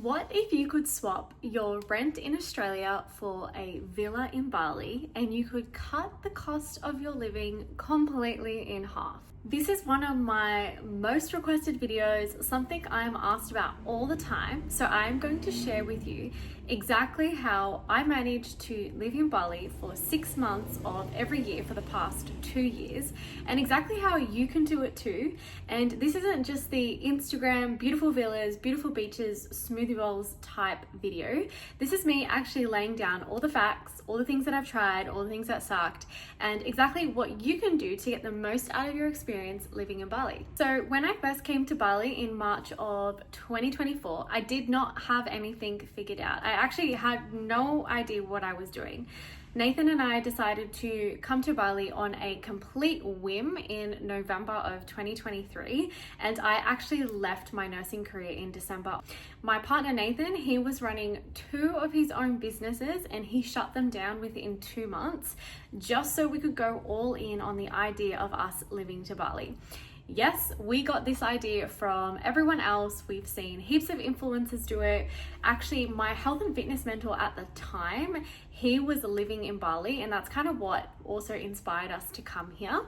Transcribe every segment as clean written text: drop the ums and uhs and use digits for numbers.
What if you could swap your rent in Australia for a villa in Bali and you could cut the cost of your living completely in half? This is one of my most requested videos, something I'm asked about all the time. So I'm going to share with you exactly how I managed to live in Bali for 6 months of every year for the past 2 years, and exactly how you can do it too. And this isn't just the Instagram beautiful villas, beautiful beaches, smoothie bowls type video. This is me actually laying down all the facts, all the things that I've tried, all the things that sucked, and exactly what you can do to get the most out of your experience living in Bali. So when I first came to Bali in March of 2024, I did not have anything figured out. I actually had no idea what I was doing. Nathan and I decided to come to Bali on a complete whim in November of 2023, and I actually left my nursing career in December. My partner Nathan, he was running 2 of his own businesses and he shut them down within 2 months just so we could go all in on the idea of us living to Bali. Yes, we got this idea from everyone else. We've seen heaps of influencers do it. Actually, my health and fitness mentor at the time, he was living in Bali, and that's kind of what also inspired us to come here.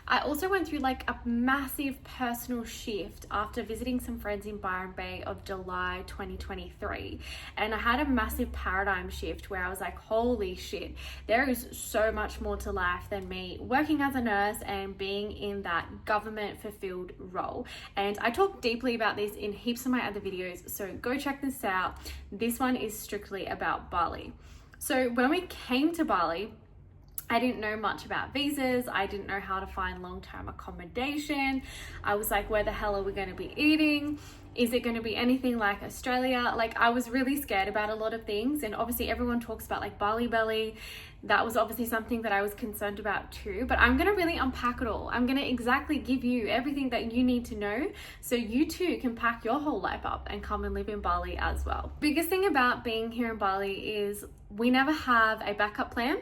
I also went through like a massive personal shift after visiting some friends in Byron Bay of July 2023. And I had a massive paradigm shift where I was like, holy shit, there is so much more to life than me working as a nurse and being in that government fulfilled role. And I talk deeply about this in heaps of my other videos, so go check this out. This one is strictly about Bali. So when we came to Bali, I didn't know much about visas. I didn't know how to find long-term accommodation. I was like, where the hell are we going to be eating? Is it going to be anything like Australia? Like, I was really scared about a lot of things. And obviously everyone talks about like Bali belly. That was obviously something that I was concerned about too, but I'm going to really unpack it all. I'm going to exactly give you everything that you need to know so you too can pack your whole life up and come and live in Bali as well. Biggest thing about being here in Bali is we never have a backup plan.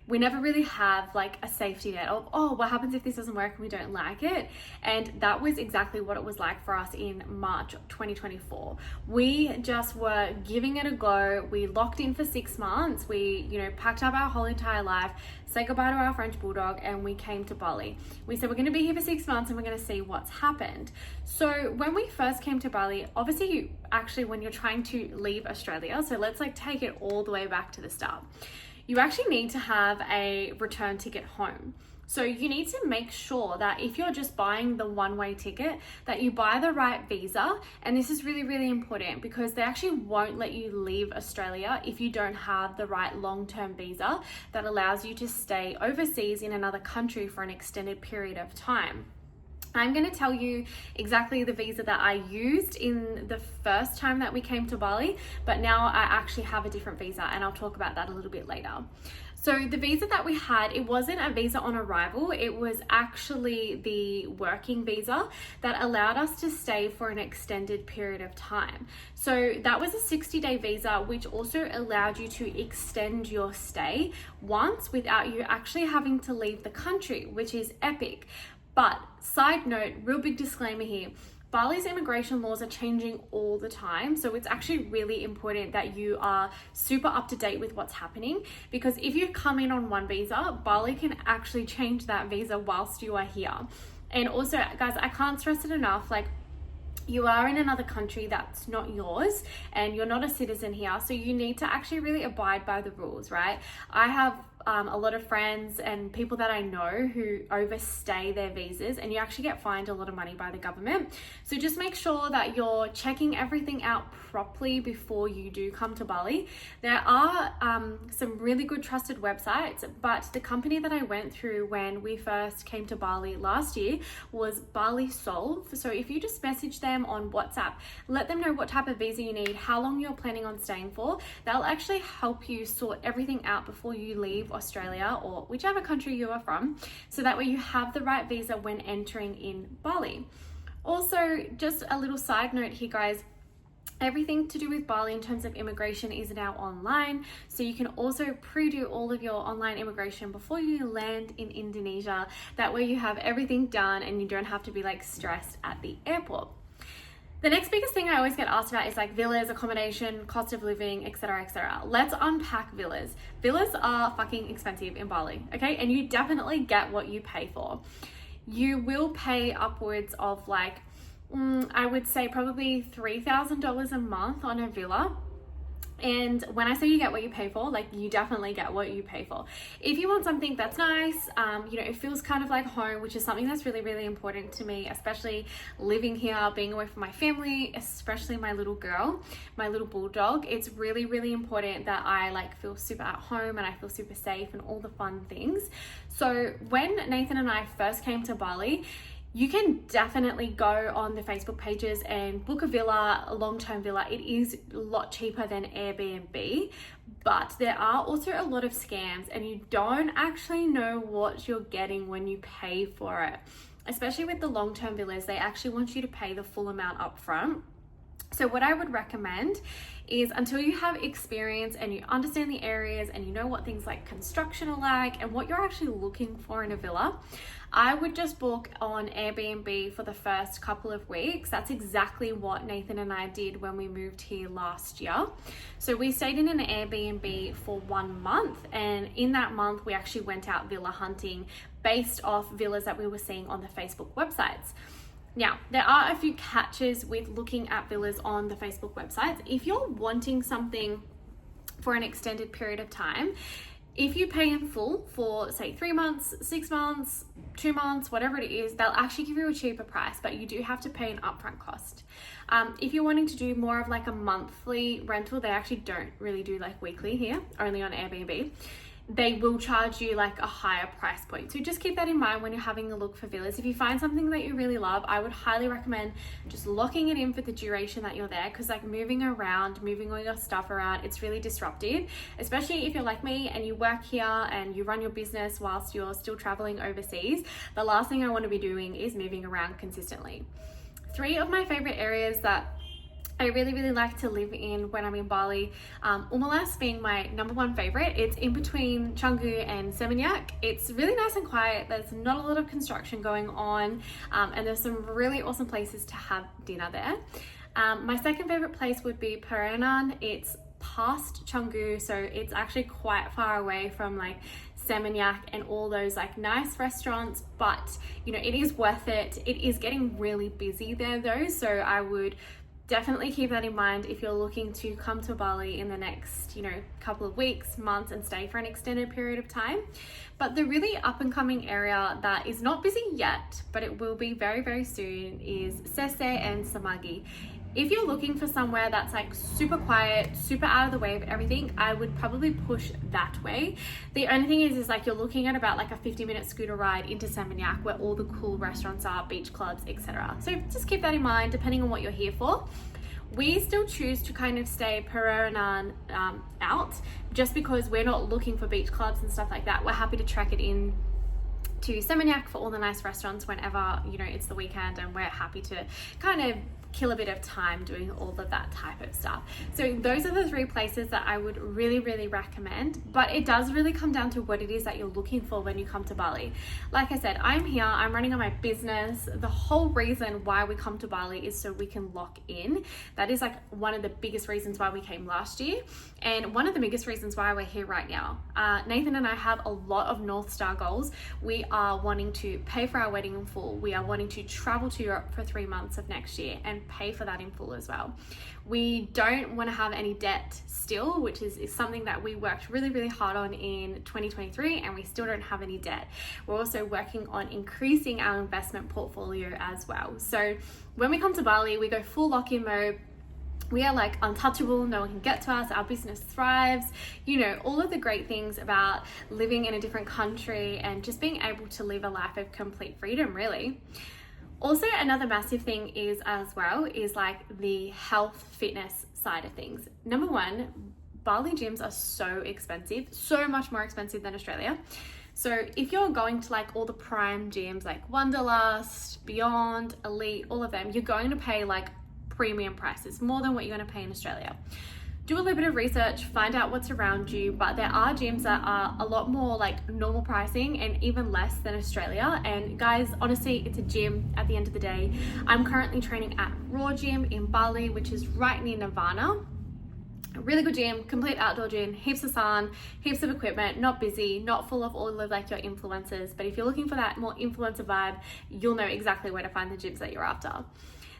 We never really have like a safety net of, oh, what happens if this doesn't work and we don't like it? And that was exactly what it was like for us in March 2024. We just were giving it a go. We locked in for 6 months. We, packed up our whole entire life, said goodbye to our French bulldog, and we came to Bali. We said, we're going to be here for 6 months and we're going to see what's happened. So when we first came to Bali, obviously when you're trying to leave Australia, so let's like take it all the way back to the start. You actually need to have a return ticket home. So you need to make sure that if you're just buying the one-way ticket, that you buy the right visa. And this is really, really important because they actually won't let you leave Australia if you don't have the right long-term visa that allows you to stay overseas in another country for an extended period of time. I'm going to tell you exactly the visa that I used in the first time that we came to Bali, but now I actually have a different visa and I'll talk about that a little bit later. So the visa that we had, it wasn't a visa on arrival, it was actually the working visa that allowed us to stay for an extended period of time. So that was a 60-day visa, which also allowed you to extend your stay once without you actually having to leave the country, which is epic. But side note, real big disclaimer here, Bali's immigration laws are changing all the time. So it's actually really important that you are super up to date with what's happening, because if you come in on one visa, Bali can actually change that visa whilst you are here. And also, guys, I can't stress it enough, like, you are in another country that's not yours and you're not a citizen here. So you need to actually really abide by the rules, right? I have a lot of friends and people that I know who overstay their visas, and you actually get fined a lot of money by the government. So just make sure that you're checking everything out properly before you do come to Bali. There are some really good trusted websites, but the company that I went through when we first came to Bali last year was Bali Solve. So if you just message them on WhatsApp, let them know what type of visa you need, how long you're planning on staying for, they'll actually help you sort everything out before you leave Australia or whichever country you are from, so that way you have the right visa when entering in Bali. Also, just a little side note here, guys, everything to do with Bali in terms of immigration is now online, so you can also pre-do all of your online immigration before you land in Indonesia. That way you have everything done and you don't have to be like stressed at the airport. The next biggest thing I always get asked about is like villas, accommodation, cost of living, etc., etc. Let's unpack villas. Villas are fucking expensive in Bali, okay? And you definitely get what you pay for. You will pay upwards of like, I would say probably $3,000 a month on a villa. And when I say you get what you pay for, like you definitely get what you pay for. If you want something that's nice, it feels kind of like home, which is something that's really, really important to me, especially living here, being away from my family, especially my little girl, my little bulldog. It's really, really important that I like feel super at home and I feel super safe and all the fun things. So when Nathan and I first came to Bali, you can definitely go on the Facebook pages and book a villa, a long-term villa. It is a lot cheaper than Airbnb, but there are also a lot of scams and you don't actually know what you're getting when you pay for it. Especially with the long-term villas, they actually want you to pay the full amount up front. So what I would recommend is until you have experience and you understand the areas and you know what things like construction are like and what you're actually looking for in a villa, I would just book on Airbnb for the first couple of weeks. That's exactly what Nathan and I did when we moved here last year. So we stayed in an Airbnb for 1 month, and in that month we actually went out villa hunting based off villas that we were seeing on the Facebook websites. Now, there are a few catches with looking at villas on the Facebook websites. If you're wanting something for an extended period of time, if you pay in full for say 3 months, 6 months, 2 months, whatever it is, they'll actually give you a cheaper price, but you do have to pay an upfront cost. If you're wanting to do more of like a monthly rental, they actually don't really do like weekly here, only on Airbnb. They will charge you like a higher price point. So just keep that in mind when you're having a look for villas. If you find something that you really love, I would highly recommend just locking it in for the duration that you're there, because like moving around, moving all your stuff around, it's really disruptive, especially if you're like me and you work here and you run your business whilst you're still traveling overseas. The last thing I want to be doing is moving around consistently. 3 of my favorite areas that I really, really like to live in when I'm in Bali. Umalas being my number 1 favorite. It's in between Canggu and Seminyak. It's really nice and quiet. There's not a lot of construction going on, and there's some really awesome places to have dinner there. My second favorite place would be Paranan. It's past Canggu, so it's actually quite far away from like Seminyak and all those like nice restaurants, but it is worth it. It is getting really busy there though, so I would definitely keep that in mind if you're looking to come to Bali in the next, couple of weeks, months, and stay for an extended period of time. But the really up and coming area that is not busy yet, but it will be very, very soon, is Sese and Samagi. If you're looking for somewhere that's like super quiet, super out of the way of everything, I would probably push that way. The only thing is like you're looking at about like a 50-minute scooter ride into Seminyak, where all the cool restaurants are, beach clubs, etc. So just keep that in mind depending on what you're here for. We still choose to kind of stay Paranan out, just because we're not looking for beach clubs and stuff like that. We're happy to track it in to Seminyak for all the nice restaurants whenever it's the weekend, and we're happy to kind of kill a bit of time doing all of that type of stuff. So those are the 3 places that I would really, really recommend, but it does really come down to what it is that you're looking for when you come to Bali. Like I said, I'm here, I'm running on my business. The whole reason why we come to Bali is so we can lock in. That is like one of the biggest reasons why we came last year, and one of the biggest reasons why we're here right now. Nathan and I have a lot of North Star goals. We are wanting to pay for our wedding in full. We are wanting to travel to Europe for 3 months of next year and pay for that in full as well. We don't want to have any debt still, which is something that we worked really, really hard on in 2023, and we still don't have any debt. We're also working on increasing our investment portfolio as well. So when we come to Bali, we go full lock-in mode. We are like untouchable, no one can get to us, our business thrives, all of the great things about living in a different country and just being able to live a life of complete freedom, really. Also, another massive thing is like the health fitness side of things. Number 1, Bali gyms are so expensive, so much more expensive than Australia. So if you're going to like all the prime gyms like Wanderlust, Beyond, Elite, all of them, you're going to pay like premium prices, more than what you're going to pay in Australia. do a little bit of research, find out what's around you, but there are gyms that are a lot more like normal pricing and even less than Australia. And guys, honestly, it's a gym at the end of the day. I'm currently training at Raw Gym in Bali, which is right near Nirvana. A really good gym, complete outdoor gym, heaps of sun, heaps of equipment, not busy, not full of all of like your influencers. But if you're looking for that more influencer vibe, you'll know exactly where to find the gyms that you're after.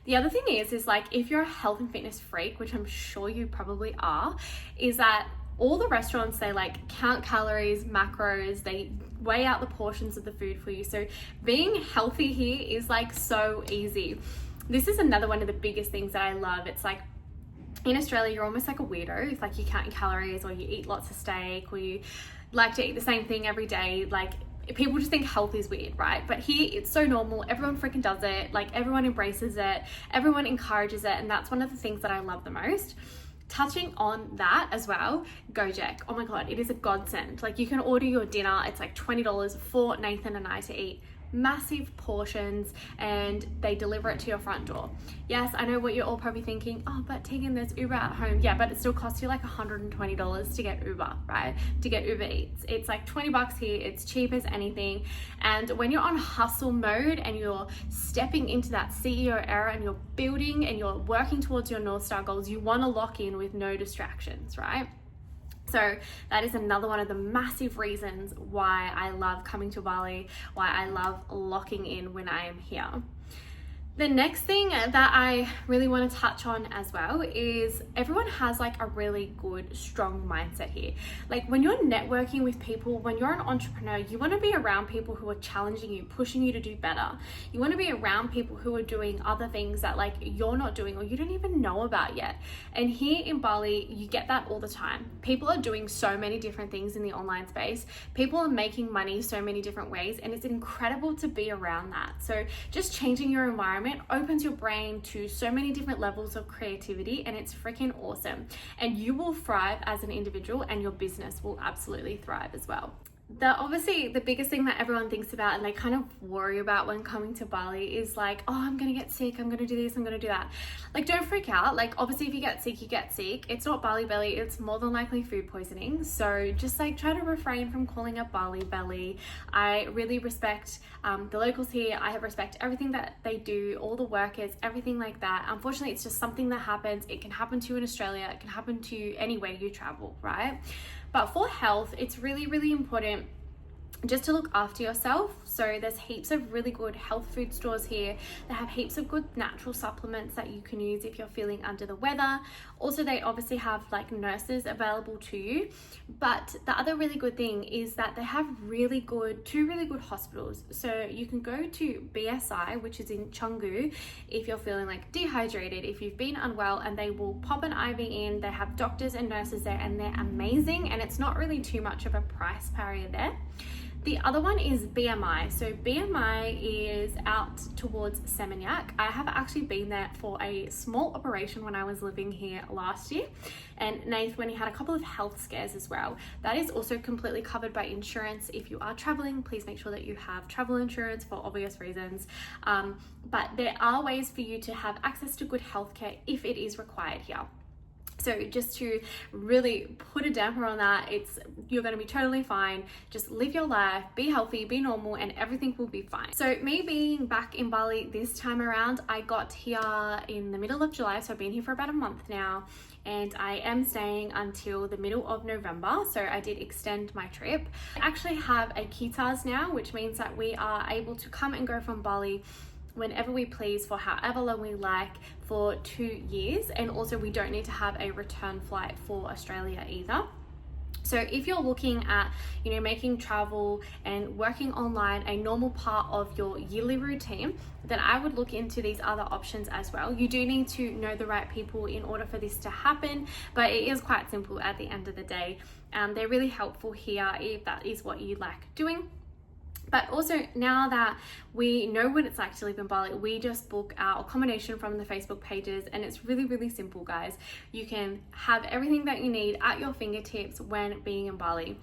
The other thing is like, if you're a health and fitness freak, which I'm sure you probably are, is that all the restaurants, they like count calories, macros, they weigh out the portions of the food for you. So being healthy here is like so easy. This is another one of the biggest things that I love. It's like, in Australia, you're almost like a weirdo if like you count your calories, or you eat lots of steak, or you like to eat the same thing every day. Like, people just think health is weird, right? But here it's so normal. Everyone freaking does it. Like, everyone embraces it. Everyone encourages it. And that's one of the things that I love the most. Touching on that as well, Gojek. Oh my God, it is a godsend. Like, you can order your dinner. It's like $20 for Nathan and I to eat. Massive portions, and they deliver it to your front door. Yes, I know what you're all probably thinking. Oh, but Tegan, there's Uber at home. Yeah, but it still costs you like $120 to get Uber, right? To get Uber Eats. It's like $20 here. It's cheap as anything. And when you're on hustle mode and you're stepping into that CEO era and you're building and you're working towards your North Star goals, you want to lock in with no distractions, right? So that is another one of the massive reasons why I love coming to Bali, why I love locking in when I am here. The next thing that I really want to touch on as well is everyone has like a really good, strong mindset here. Like, when you're networking with people, when you're an entrepreneur, you want to be around people who are challenging you, pushing you to do better. You want to be around people who are doing other things that like you're not doing or you don't even know about yet. And here in Bali, you get that all the time. People are doing so many different things in the online space. People are making money so many different ways, and it's incredible to be around that. So just changing your environment opens your brain to so many different levels of creativity, and it's freaking awesome. And you will thrive as an individual, and your business will absolutely thrive as well. Obviously the biggest thing that everyone thinks about and they kind of worry about when coming to Bali is like, oh, I'm gonna get sick, I'm gonna do this, I'm gonna do that. Like, don't freak out. Like, obviously if you get sick, you get sick. It's not Bali belly, it's more than likely food poisoning. So just like try to refrain from calling it Bali belly. I really respect the locals here. I have respect everything that they do, all the workers, everything like that. Unfortunately, it's just something that happens. It can happen to you in Australia, it can happen to you anywhere you travel, right? But for health, it's really, really important just to look after yourself. So there's heaps of really good health food stores here. They have heaps of good natural supplements that you can use if you're feeling under the weather. Also, they obviously have like nurses available to you. But the other really good thing is that they have two really good hospitals. So you can go to BSI, which is in Canggu, if you're feeling like dehydrated, if you've been unwell, and they will pop an IV in. They have doctors and nurses there, and they're amazing, and it's not really too much of a price barrier there. The other one is BMI. So BMI is out towards Seminyak. I have actually been there for a small operation when I was living here last year. And Nath, when he had a couple of health scares as well. That is also completely covered by insurance. If you are traveling, please make sure that you have travel insurance for obvious reasons. But there are ways for you to have access to good healthcare if it is required here. So just to really put a damper on that, you're going to be totally fine. Just live your life, be healthy, be normal, and everything will be fine. So me being back in Bali this time around, I got here in the middle of July. So I've been here for about a month now, and I am staying until the middle of November. So I did extend my trip. I actually have a Kitas now, which means that we are able to come and go from Bali whenever we please for however long we like for 2 years. And also we don't need to have a return flight for Australia either. So if you're looking at, making travel and working online a normal part of your yearly routine, then I would look into these other options as well. You do need to know the right people in order for this to happen, but it is quite simple at the end of the day. They're really helpful here if that is what you like doing. But also, now that we know what it's like to live in Bali, we just book our accommodation from the Facebook pages, and it's really, really simple, guys. You can have everything that you need at your fingertips when being in Bali.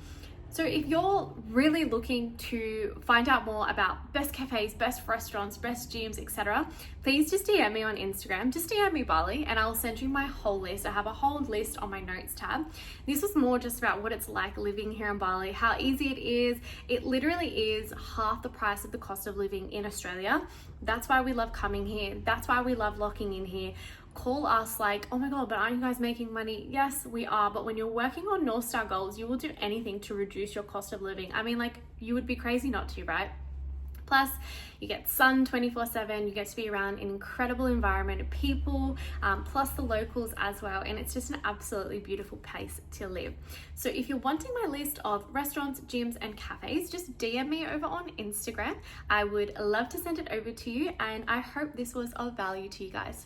So if you're really looking to find out more about best cafes, best restaurants, best gyms, etc., please just DM me on Instagram. Just DM me Bali and I'll send you my whole list. I have a whole list on my notes tab. This was more just about what it's like living here in Bali, how easy it is. It literally is half the price of the cost of living in Australia. That's why we love coming here. That's why we love locking in here. Call us like, oh my god, but aren't you guys making money? Yes, we are, but when you're working on North Star goals, you will do anything to reduce your cost of living. I mean, like, you would be crazy not to, right? Plus, you get sun 24/7, you get to be around an incredible environment of people, plus the locals as well, and it's just an absolutely beautiful place to live. So if you're wanting my list of restaurants, gyms, and cafes, just DM me over on Instagram. I would love to send it over to you, and I hope this was of value to you guys.